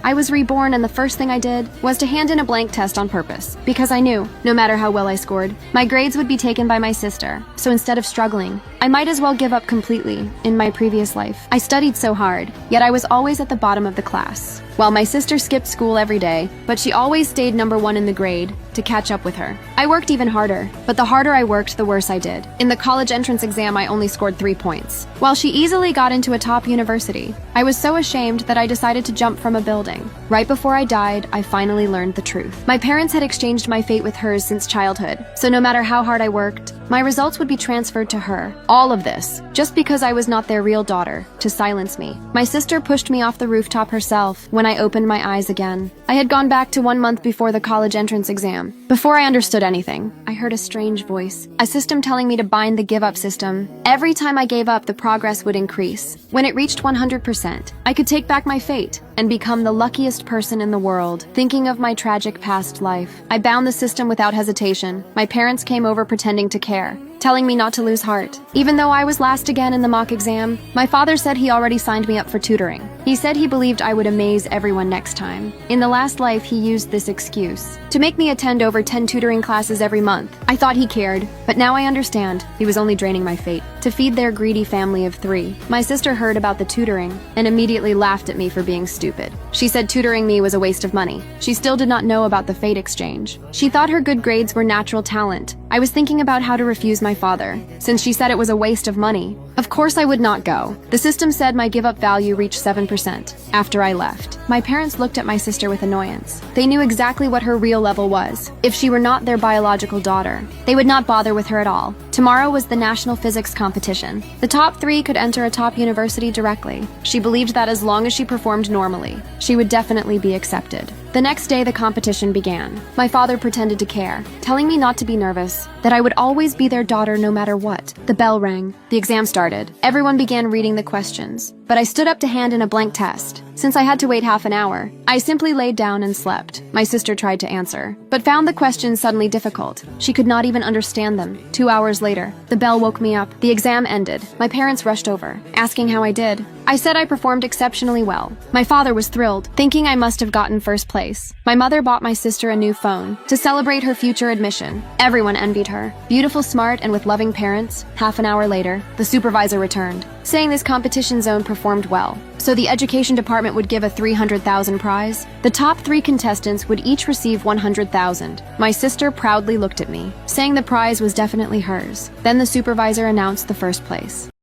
I was reborn, and the first thing I did was to hand in a blank test on purpose, because I knew, no matter how well I scored, my grades would be taken by my sister. So instead of struggling, I might as well give up completely. In my previous life, I studied so hard, yet I was always at the bottom of the class. While my sister skipped school every day, but she always stayed number one in the grade to catch up with her. I worked even harder, but the harder I worked, the worse I did. In the college entrance exam, I only scored 3 points, while she easily got into a top university. I was so ashamed that I decided to jump from a building. Right before I died, I finally learned the truth. My parents had exchanged my fate with hers since childhood, so no matter how hard I worked, my results would be transferred to her. All of this, just because I was not their real daughter, to silence me. My sister pushed me off the rooftop herself when I opened my eyes again. I had gone back to 1 month before the college entrance exam. Before I understood anything, I heard a strange voice, a system telling me to bind the give-up system. Every time I gave up, the progress would increase. When it reached 100%, I could take back my fate and become the luckiest person in the world. Thinking of my tragic past life, I bound the system without hesitation. My parents came over pretending to care, telling me not to lose heart. Even though I was last again in the mock exam, my father said he already signed me up for tutoring. He said he believed I would amaze everyone next time. In the last life, he used this excuse to make me attend over 10 tutoring classes every month. I thought he cared, but now I understand. He was only draining my fate to feed their greedy family of 3. My sister heard about the tutoring and immediately laughed at me for being stupid. She said tutoring me was a waste of money. She still did not know about the fate exchange. She thought her good grades were natural talent. I was thinking about how to refuse my father, since she said it was a waste of money. Of course I would not go. The system said my give-up value reached 7% after I left. My parents looked at my sister with annoyance. They knew exactly what her real level was. If she were not their biological daughter, they would not bother with her at all. Tomorrow was the national physics competition. The top 3 could enter a top university directly. She believed that as long as she performed normally, she would definitely be accepted. The next day, the competition began. My father pretended to care, telling me not to be nervous, that I would always be their daughter no matter what. The bell rang. The exam started. Everyone began reading the questions, but I stood up to hand in a blank test. Since I had to wait half an hour, I simply laid down and slept. My sister tried to answer, but found the questions suddenly difficult. She could not even understand them. 2 hours later, the bell woke me up. The exam ended. My parents rushed over, asking how I did. I said I performed exceptionally well. My father was thrilled, thinking I must have gotten first place. My mother bought my sister a new phone to celebrate her future admission. Everyone envied her. Beautiful, smart, and with loving parents. Half an hour later, the supervisor returned, saying this competition zone performed well, so the education department would give a 300,000 prize. The top 3 contestants would each receive 100,000. My sister proudly looked at me, saying the prize was definitely hers. Then the supervisor announced the first place.